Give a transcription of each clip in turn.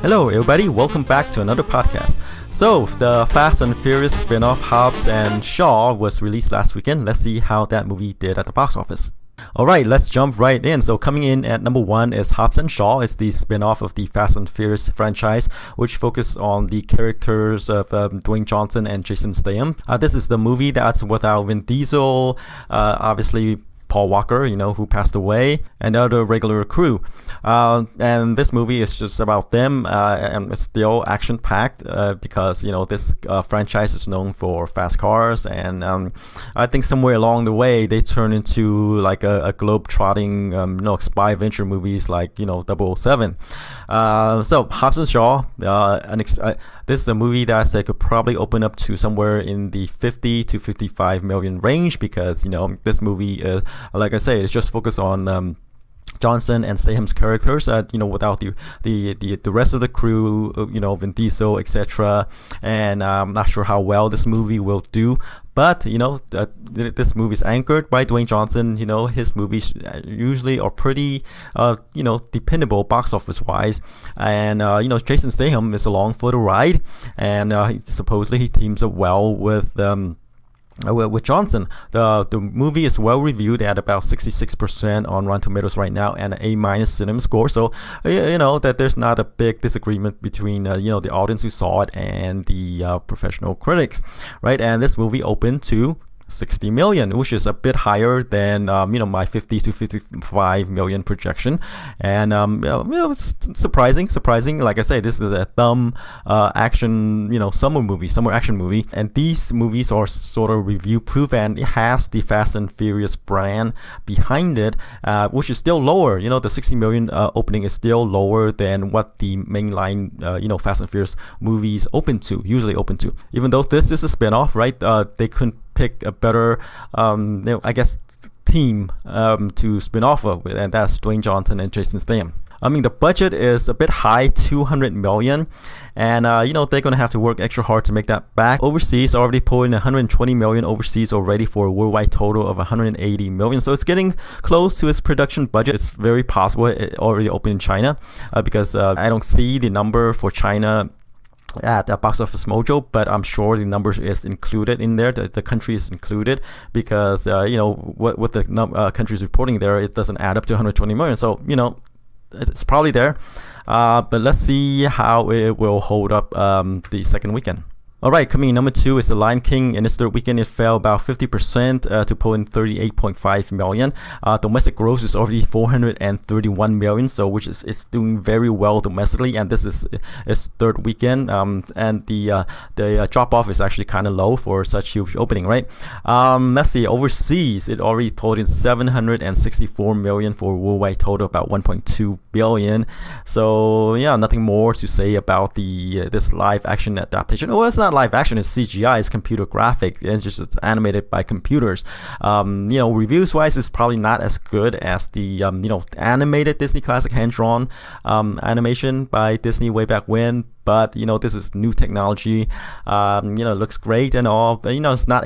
Hello, everybody. Welcome back to another podcast. So, the Fast and Furious spin-off Hobbs and Shaw was released last weekend. Let's see how that movie did at the box office. Alright, let's jump right in. So coming in at number 1 is Hobbs and Shaw. It's the spin-off of the Fast and Furious franchise, which focuses on the characters of Dwayne Johnson and Jason Statham. This is the movie that's without Vin Diesel, obviously Paul Walker, who passed away, and other regular crew. And this movie is just about them, and it's still action-packed because, this franchise is known for fast cars, and I think somewhere along the way they turn into like a globe-trotting, spy adventure movies like, 007. So Hobbs and Shaw, this is a movie that could probably open up to somewhere in the 50 to 55 million range because, this movie, like I say, it's just focused on Johnson and Statham's characters, without the rest of the crew, Vin Diesel, etc. And I'm not sure how well this movie will do. But, this movie is anchored by Dwayne Johnson. His movies usually are pretty, dependable box office wise. And, Jason Statham is along for the ride. And supposedly he teams up well with Johnson. The movie is well reviewed at about 66% on Rotten Tomatoes right now and an A- cinema score. So that there's not a big disagreement between the audience who saw it and the professional critics, right? And this movie opened to 60 million, which is a bit higher than my 50 to 55 million projection. And it's surprising. Like I say, this is a dumb action summer action movie, and these movies are sort of review proof, and it has the Fast and Furious brand behind it, which is still lower. The 60 million opening is still lower than what the mainline Fast and Furious movies usually open to. Even though this is a spin-off, right? They couldn't pick a better team to spin off of, and that's Dwayne Johnson and Jason Statham. I mean, the budget is a bit high, 200 million, and they're gonna have to work extra hard to make that back. Overseas, already pulling 120 million overseas already for a worldwide total of 180 million. So it's getting close to its production budget. It's very possible it already opened in China, because I don't see the number for China at the box office mojo, but I'm sure the numbers is included in there. The country is included because what the countries reporting there, it doesn't add up to 120 million. So it's probably there, but let's see how it will hold up the second weekend. Alright, coming in number 2 is The Lion King. In its third weekend, it fell about 50% to pull in 38.5 million. Domestic gross is already 431 million, so which is it's doing very well domestically, and this is its third weekend. And the drop off is actually kind of low for such huge opening, right? Let's see, overseas, it already pulled in 764 million for a worldwide total about 1.2 billion. So yeah, nothing more to say about this live action adaptation. Well, it's not live action, it's CGI, it's computer graphic, it's just animated by computers. Reviews wise, it's probably not as good as the animated Disney classic hand-drawn animation by Disney way back when. But this is new technology. It looks great and all, but it's not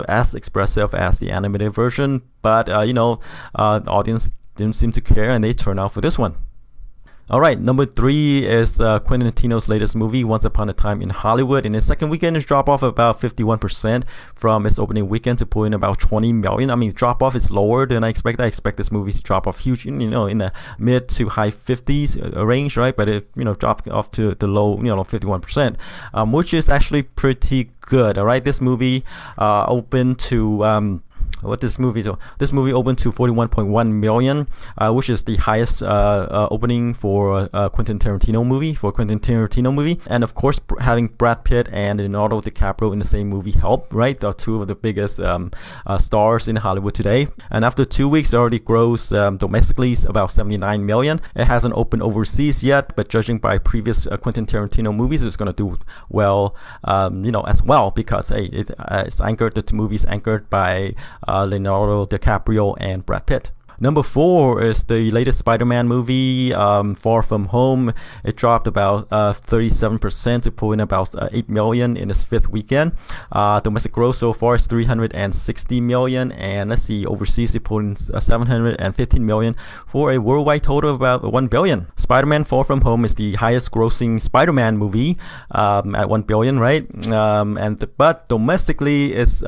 as expressive as the animated version. But audience didn't seem to care, and they turned out for this one. Alright, number 3 is Quentin Tarantino's latest movie, Once Upon a Time in Hollywood. In its second weekend, it's dropped off about 51% from its opening weekend to pull in about 20 million. I mean, drop off is lower than I expect. I expect this movie to drop off huge, in the mid to high 50s range, right? But it, dropped off to the low, 51%, which is actually pretty good. Alright, this movie opened to this movie opened to 41.1 million, which is the highest opening for a Quentin Tarantino movie. And of course, having Brad Pitt and Leonardo DiCaprio in the same movie helped, right? They're two of the biggest stars in Hollywood today. And after 2 weeks, it already grossed domestically about 79 million. It hasn't opened overseas yet, but judging by previous Quentin Tarantino movies, it's going to do well, as well, because it's anchored. The movie's anchored by Leonardo DiCaprio and Brad Pitt. Number 4 is the latest Spider-Man movie, Far From Home. It dropped about 37% to pull in about 8 million in its 5th weekend. Domestic gross so far is 360 million, and let's see, overseas it pulled in 715 million for a worldwide total of about 1 billion. Spider-Man Far From Home is the highest grossing Spider-Man movie at 1 billion, right? But domestically it's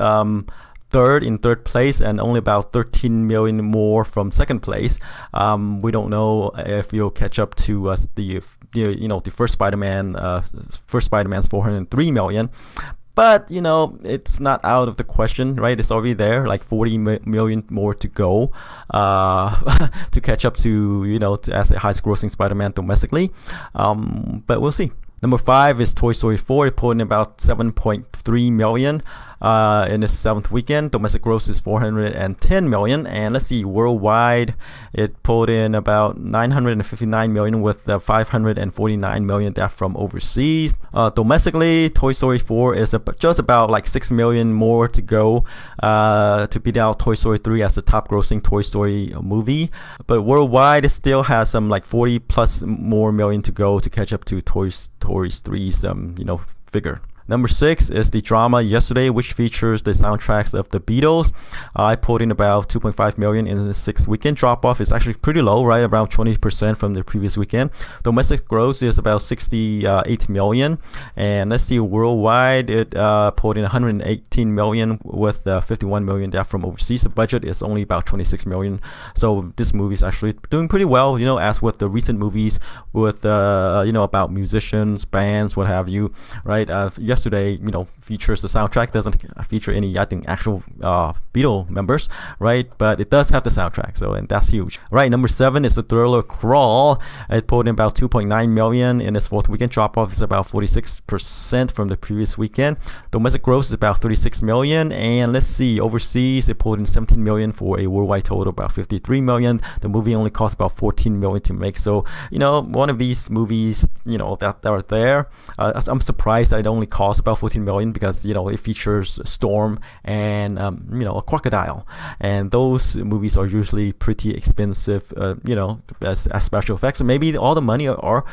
third place and only about 13 million more from second place. We don't know if you'll catch up to the first Spider-Man's 403 million. But it's not out of the question, right? It's already there, like 40 million more to go to catch up to as the highest grossing Spider-Man domestically. But we'll see. Number 5 is Toy Story 4. It pulled in about 7.3 million in its 7th weekend. Domestic gross is 410 million. And let's see, worldwide, it pulled in about 959 million with 549 million that from overseas. Domestically, Toy Story 4 is just about like 6 million more to go to beat out Toy Story 3 as the top grossing Toy Story movie. But worldwide, it still has some like 40 plus more million to go to catch up to Toy Story 3's figure. Number 6 is the drama Yesterday, which features the soundtracks of the Beatles. I pulled in about 2.5 million in the 6th weekend. Drop off is actually pretty low, right? Around 20% from the previous weekend. Domestic gross is about 68 million. And let's see, worldwide, it pulled in 118 million with 51 million that from overseas. The budget is only about 26 million. So this movie is actually doing pretty well, as with the recent movies with, about musicians, bands, what have you, right? Yesterday, features the soundtrack, doesn't feature any, I think, actual Beatle members, right? But it does have the soundtrack, and that's huge. Right, number 7 is the thriller Crawl. It pulled in about 2.9 million in its 4th weekend. Drop off is about 46% from the previous weekend. Domestic gross is about 36 million, and let's see, overseas it pulled in 17 million for a worldwide total of about 53 million. The movie only cost about 14 million to make, so one of these movies that are there, I'm surprised that it only cost about 14 million because it features Storm and a crocodile, and those movies are usually pretty expensive as special effects. So maybe all the money are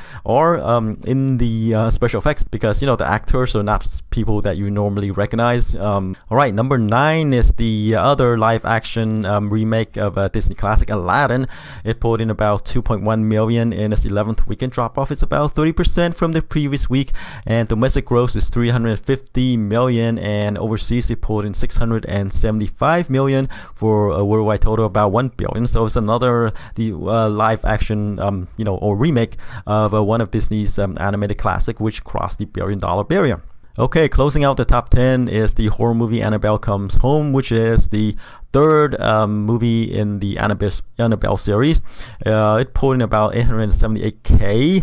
in the special effects because the actors are not people that you normally recognize. All right, number 9 is the other live action remake of a Disney classic, Aladdin. It pulled in about 2.1 million in its 11th weekend. Drop off is about 30% from the previous week, and domestic gross is 350 million, and overseas it pulled in 675 million for a worldwide total of about 1 billion. So it's another live action or remake of one of Disney's animated classic, which crossed the $1 billion barrier. Okay, closing out the top 10 is the horror movie Annabelle Comes Home, which is the third movie in the Annabelle series. It pulled in about 878k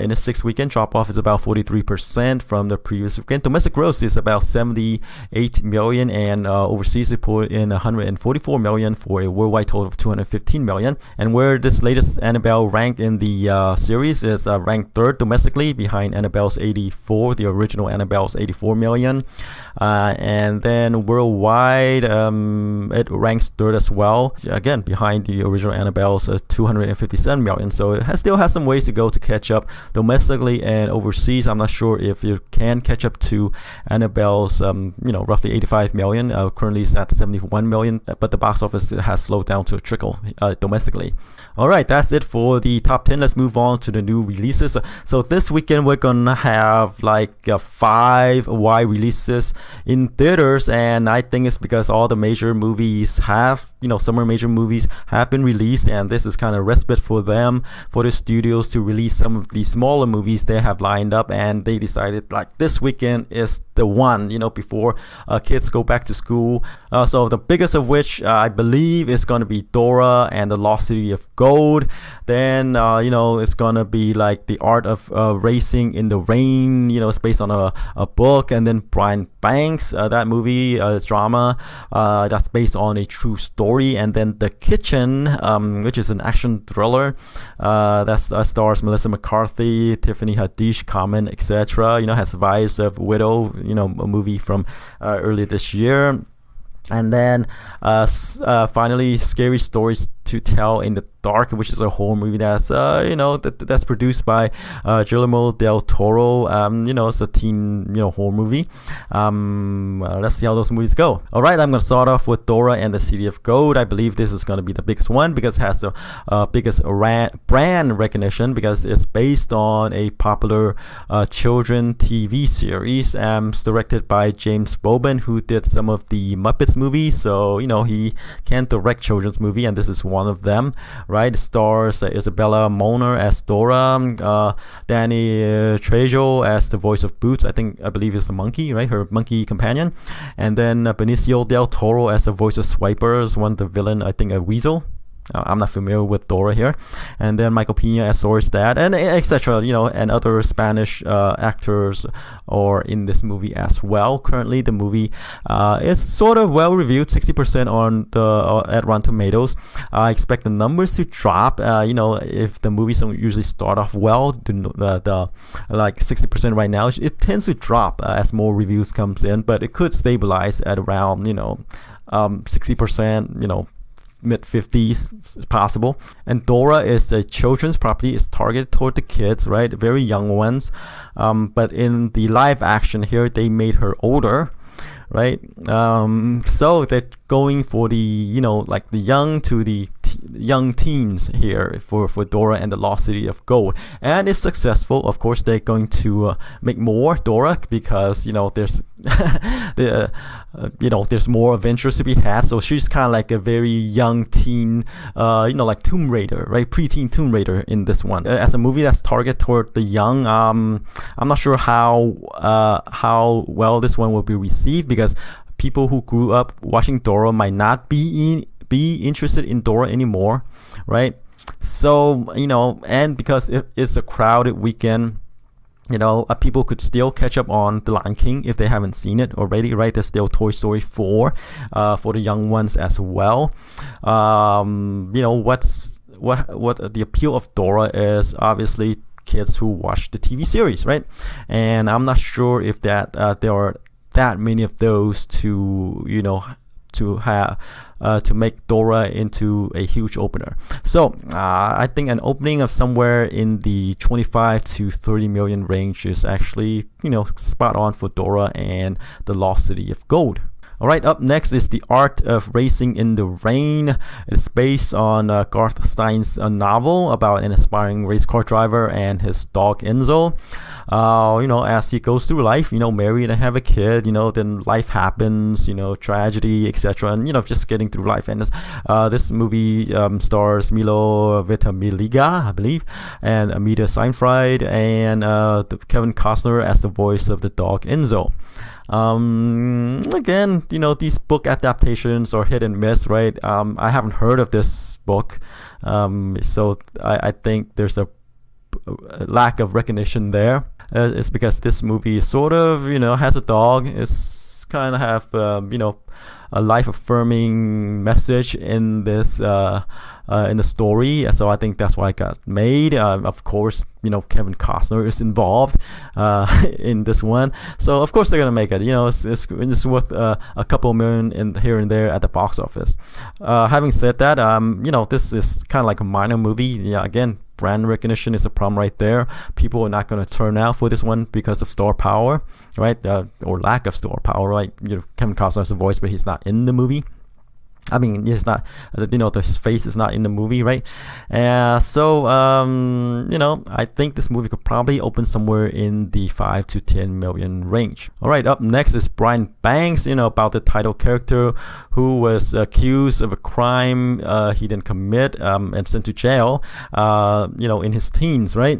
in the 6th weekend. Drop off is about 43% from the previous weekend. Domestic gross is about 78 million, and overseas it pulled in 144 million for a worldwide total of 215 million. And where this latest Annabelle ranked in the series is ranked 3rd domestically, behind Annabelle's 84, the original Annabelle's 84 million. And then worldwide, it ranks 3rd as well, again behind the original Annabelle's 257 million. So it still has some ways to go to catch up domestically and overseas. I'm not sure if you can catch up to Annabelle's roughly 85 million. Currently it's at 71 million, but the box office has slowed down to a trickle domestically. All right, that's it for the top 10. Let's move on to the new releases. So this weekend we're gonna have like 5 wide releases in theaters, and I think it's because all the major movies have, summer major movies have been released, and this is kind of respite for them, for the studios to release some of the smaller movies they have lined up, and they decided like this weekend is the one, before kids go back to school. So the biggest of which I believe is going to be Dora and the Lost City of Gold. Then it's going to be like The Art of Racing in the Rain. It's based on a book. And then Brian Banks, that movie, drama, that's based on a true story. And then The Kitchen, which is an action thriller that stars Melissa McCarthy, Tiffany Haddish, Common, etc. Has vibes of Widow, a movie from earlier this year. And then finally, Scary Stories to Tell in the Dark, which is a horror movie that's that's produced by Guillermo del Toro. It's a teen horror movie. Let's see how those movies go. All right, I'm gonna start off with Dora and the City of Gold. I believe this is gonna be the biggest one because it has the biggest brand recognition because it's based on a popular children TV series. It's directed by James Bobin, who did some of the Muppets movies, so he can direct children's movie, and this is one of them, right? It stars Isabella Moner as Dora, Danny Trejo as the voice of Boots, I believe is the monkey, right? Her monkey companion, and then Benicio del Toro as the voice of Swiper, is one of the villain, I think a weasel. I'm not familiar with Dora here, and then Michael Pena as Zora's dad, and etc. And other Spanish actors are in this movie as well. Currently, the movie is sort of well reviewed, 60% on the at Rotten Tomatoes. I expect the numbers to drop. If the movies don't usually start off well, the like 60% right now, it tends to drop as more reviews comes in, but it could stabilize at around 60%. Mid-50s is possible. And Dora is a children's property. It's targeted toward the kids, right? Very young ones. But in the live action here, they made her older, right? So they're going for the like the young to the young teens here for Dora and the Lost City of Gold. And if successful, of course they're going to make more Dora because there's there's more adventures to be had. So she's kind of like a very young teen, like Tomb Raider, right? Preteen Tomb Raider in this one. As a movie that's targeted toward the young, I'm not sure how well this one will be received because people who grew up watching Dora might not be interested in Dora anymore, right? So and because it's a crowded weekend, people could still catch up on The Lion King if they haven't seen it already, right? There's still Toy Story 4 for the young ones as well. What the appeal of Dora is obviously kids who watch the TV series, right? And I'm not sure if that there are that many of those to make Dora into a huge opener. So I think an opening of somewhere in the 25 to 30 million range is actually spot on for Dora and the Lost City of Gold. All right, up next is The Art of Racing in the Rain. It's based on Garth Stein's novel about an aspiring race car driver and his dog Enzo. As he goes through life, married and have a kid, then life happens, tragedy, etc. And, just getting through life. And this movie stars Milo Ventimiglia, I believe, and Amita Seyfried, and Kevin Costner as the voice of the dog Enzo. Again, these book adaptations are hit and miss, right? I haven't heard of this book, so I think there's a lack of recognition there. It's because this movie sort of has a dog. It's kind of have a life-affirming message in this in the story, so I think that's why it got made. Of course, Kevin Costner is involved in this one, so of course they're gonna make it. It's worth a couple million in here and there at the box office. Having said that, this is kind of like a minor movie. Yeah, again, brand recognition is a problem right there. People are not going to turn out for this one because of star power, right? Or lack of star power, right? Kevin Costner has a voice, but he's not in the movie. I mean, he's not, his face is not in the movie, right? So I think this movie could probably open somewhere in the 5 to 10 million range. All right, up next is Brian Banks, about the title character who was accused of a crime he didn't commit and sent to jail, in his teens, right?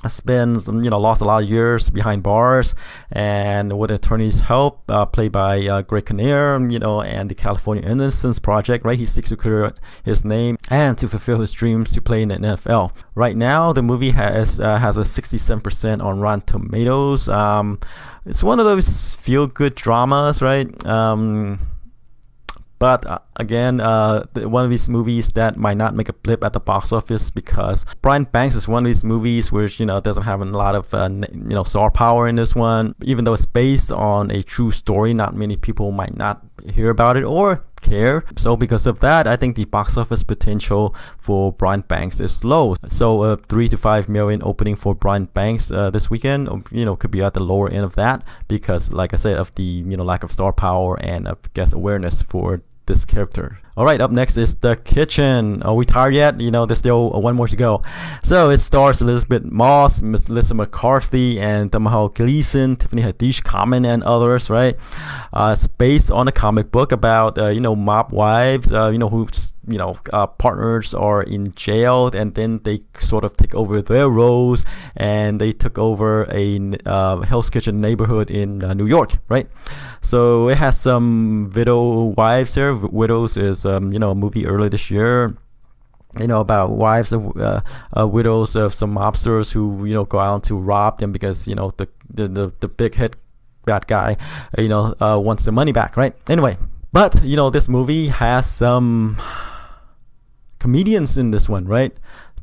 Spends lost a lot of years behind bars, and with attorney's help, played by Greg Kinnear, and the California Innocence Project, right? He seeks to clear his name and to fulfill his dreams to play in the NFL. Right now, the movie has a 67% on Rotten Tomatoes. It's one of those feel-good dramas, right? But again, one of these movies that might not make a blip at the box office because Brian Banks is one of these movies which doesn't have a lot of star power in this one. Even though it's based on a true story, not many people might not hear about it or care. So because of that, I think the box office potential for Brian Banks is low. So 3 to 5 million opening for Brian Banks this weekend, could be at the lower end of that because, like I said, of the lack of star power and I guess awareness for this character. All right, up next is The Kitchen. Are we tired yet? There's still one more to go. So it stars Elizabeth Moss, Melissa McCarthy, and Domhnall Gleeson, Tiffany Haddish, Common, and others. Right? It's based on a comic book about mob wives, whose partners are in jail, and then they sort of take over their roles, and they took over a Hell's Kitchen neighborhood in New York. Right? So it has some widow wives here. Widows is a movie earlier this year, about wives of widows of some mobsters who go out to rob them because the big head bad guy wants the money back, right? Anyway, but this movie has some comedians in this one, right?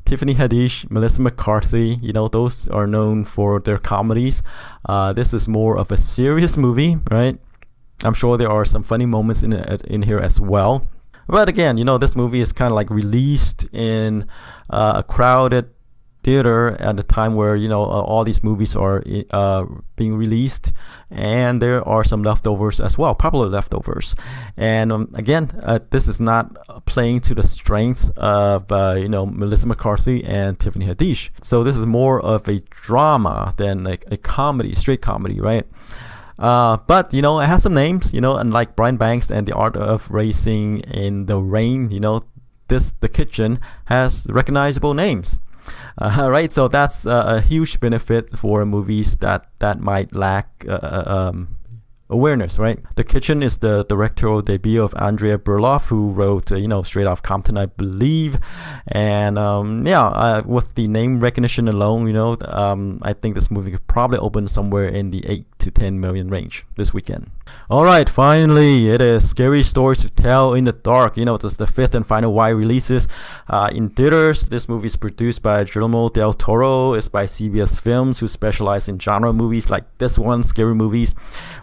Tiffany Haddish, Melissa McCarthy, those are known for their comedies. This is more of a serious movie, right? I'm sure there are some funny moments in here as well. But again, this movie is kind of like released in a crowded theater at the time where all these movies are being released, and there are some leftovers as well, popular leftovers. And again, this is not playing to the strengths of Melissa McCarthy and Tiffany Haddish. So this is more of a drama than like a comedy, straight comedy, right? But it has some names, unlike Brian Banks and The Art of Racing in the Rain. The Kitchen has recognizable names. Right, so that's a huge benefit for movies that might lack awareness, right? The Kitchen is the directorial debut of Andrea Berloff, who wrote, Straight Outta Compton, I believe. And with the name recognition alone, I think this movie could probably open somewhere in the 8 to 10 million range this weekend. All right, finally, it is Scary Stories to Tell in the Dark. This is the fifth and final wide releases in theaters. This movie is produced by Guillermo del Toro. It's by CBS Films, who specialize in genre movies like this one, scary movies.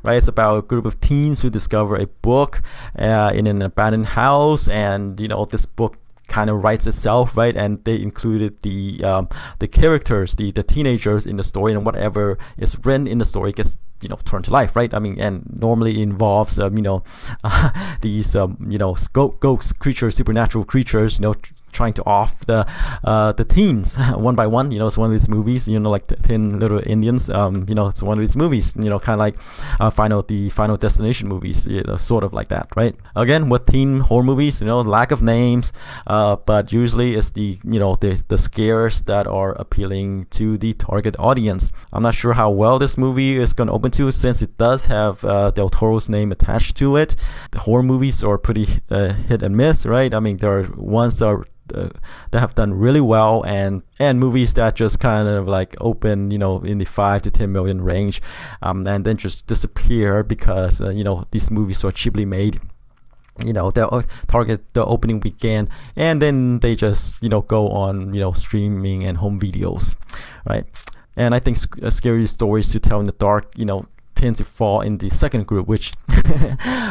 Right? It's about a group of teens who discover a book in an abandoned house, and this book kind of writes itself, right? And they included the characters, the teenagers in the story, and whatever is written in the story gets turned to life, right? I mean, and normally involves these ghost creatures, supernatural creatures, trying to off the teens one by one. It's one of these movies, like 10 Little Indians. It's one of these movies, kind of like Final Destination movies, sort of like that, right? Again, with teen horror movies, lack of names, but usually it's the scares that are appealing to the target audience. I'm not sure how well this movie is going to open to, since it does have Del Toro's name attached to it. The horror movies are pretty hit and miss, right? I mean, there are ones that have done really well, and movies that just kind of like open in the 5 to 10 million range, and then just disappear because these movies are cheaply made. They'll target the opening weekend, and then they just go on streaming and home videos, right? And I think Scary Stories to Tell in the Dark tend to fall in the second group, which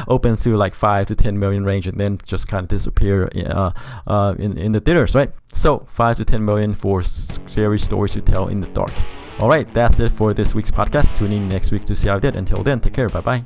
opens to like 5 to 10 million range, and then just kind of disappear in the theaters, right? So 5 to 10 million for Scary Stories to Tell in the Dark. All right, that's it for this week's podcast. Tune in next week to see how I did. Until then, take care. Bye bye.